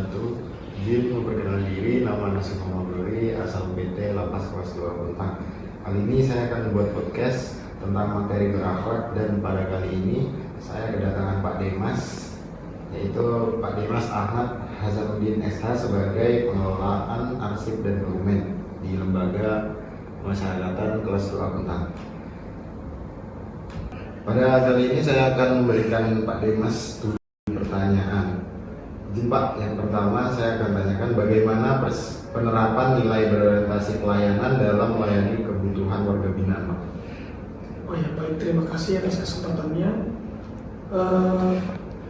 wabarakatuh. Izin memperkenalkan diri, nama Nasib Muhammad, asal PT Lapas Kelas 2 Bontang. Kali ini saya akan membuat podcast tentang materi berakhlak, dan pada kali ini saya kedatangan Pak Demas, yaitu Pak Demas Ahmad Hasanuddin SH sebagai pengelolaan arsip dan dokumen di Lembaga Pemasyarakatan Kelas 2 Bontang. Pada kali ini saya akan memberikan Pak Demas 7 pertanyaan. Izin Pak, yang pertama saya akan tanyakan bagaimana penerapan nilai berorientasi pelayanan dalam melayani kebutuhan warga binaan, Pak. Oh ya, baik, terima kasih atas kesempatannya.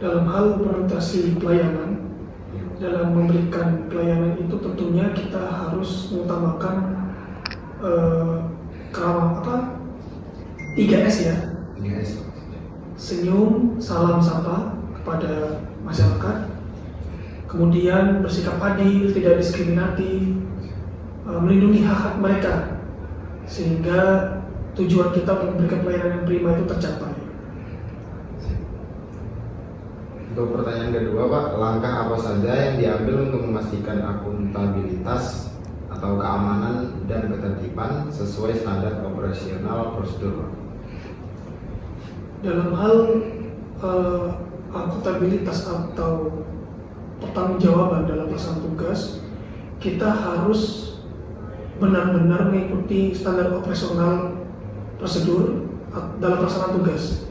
Dalam hal berorientasi pelayanan, dalam memberikan pelayanan itu tentunya kita harus mengutamakan 3S ya. Senyum, salam sapa kepada masyarakat, kemudian bersikap adil, tidak diskriminatif, melindungi hak-hak mereka, sehingga tujuan kita untuk memberikan pelayanan yang prima itu tercapai. Untuk pertanyaan kedua, Pak, langkah apa saja yang diambil untuk memastikan akuntabilitas atau keamanan dan ketertiban sesuai standar operasional prosedur, Pak? Dalam hal akuntabilitas atau pertanggungjawaban dalam pelaksanaan tugas, kita harus benar-benar mengikuti standar operasional prosedur dalam pelaksanaan tugas,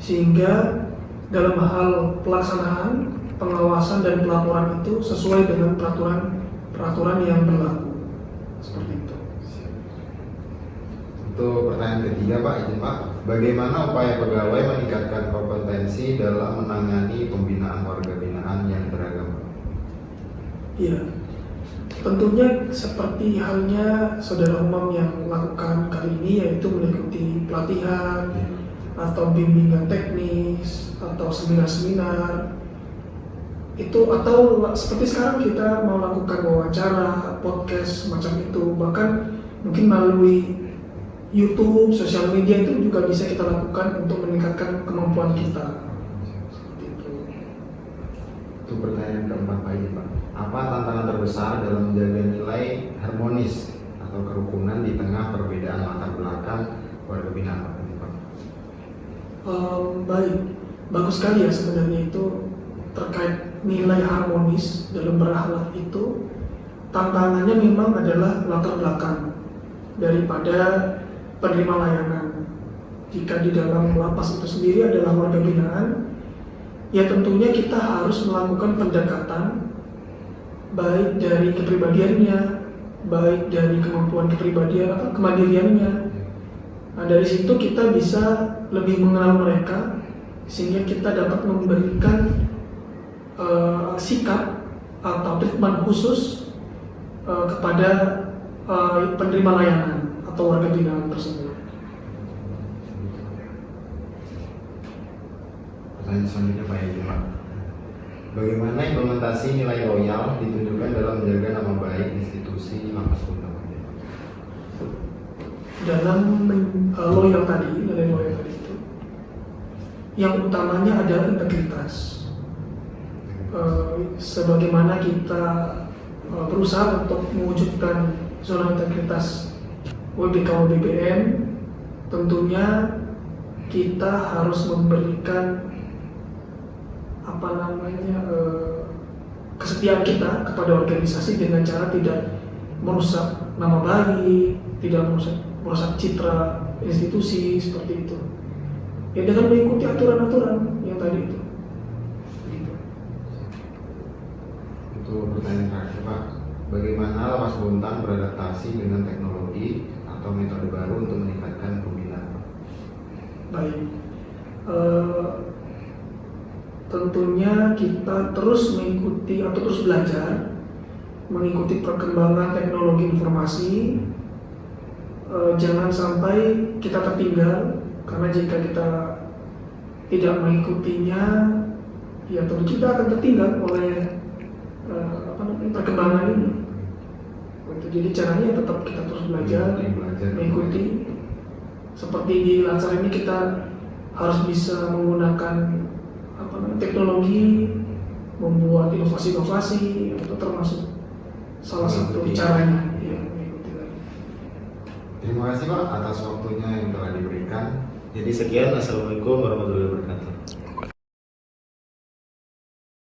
sehingga dalam hal pelaksanaan, pengawasan dan pelaporan itu sesuai dengan peraturan yang berlaku. Seperti itu. Untuk pertanyaan ketiga, Pak, izin Pak, bagaimana upaya pegawai meningkatkan kompetensi dalam menangani pembinaan warga binaan yang beragam? Iya, tentunya seperti halnya saudara umum yang melakukan kali ini, yaitu mengikuti pelatihan atau bimbingan teknis atau seminar-seminar itu, atau seperti sekarang kita mau lakukan wawancara, podcast semacam itu, bahkan mungkin melalui YouTube, sosial media itu juga bisa kita lakukan untuk meningkatkan kemampuan kita. Itu pertanyaan keempat, Pak, ini Pak. Apa tantangan terbesar dalam menjaga nilai harmonis atau kerukunan di tengah perbedaan latar belakang warga binaan, Pak? Baik, bagus sekali ya sebenarnya itu terkait nilai harmonis dalam berakhlak itu. Tantangannya memang adalah latar belakang daripada penerima layanan. Jika di dalam lapas itu sendiri adalah warga binaan, ya tentunya kita harus melakukan pendekatan baik dari kepribadiannya, baik dari kemampuan kepribadian atau kemandiriannya. Nah, dari situ kita bisa lebih mengenal mereka, sehingga kita dapat memberikan sikap atau treatment khusus kepada penerima layanan atau warga binaan tersebut. Pertanyaan selanjutnya, Pak, ya, Pak. Bagaimana implementasi nilai loyal ditunjukkan dalam menjaga nama baik institusi Lapas Bontang? Dalam loyal tadi, nilai loyal tadi itu, yang utamanya adalah integritas. Sebagaimana kita berusaha untuk mewujudkan zona integritas WBK-WBBN, tentunya kita harus memberikan kesetiaan kita kepada organisasi dengan cara tidak merusak nama baik, tidak merusak citra institusi, seperti itu. Ya, dengan mengikuti aturan-aturan yang tadi itu. Untuk pertanyaan terakhir, Pak, bagaimana Lapas Bontang beradaptasi dengan teknologi atau metode baru untuk meningkatkan pembinaan, Pak? Baik, tentunya kita terus mengikuti atau terus belajar mengikuti perkembangan teknologi informasi. Jangan sampai kita tertinggal, karena jika kita tidak mengikutinya, ya tentu kita akan tertinggal oleh perkembangan ini. Jadi caranya tetap kita terus belajar, mengikuti. Seperti di Lansar ini kita harus bisa menggunakan teknologi membuat inovasi-inovasi, itu termasuk salah satu Mengikuti. caranya ya, mengikuti lagi. Terima kasih Pak atas waktunya yang telah diberikan. Jadi sekian, Assalamualaikum warahmatullahi wabarakatuh.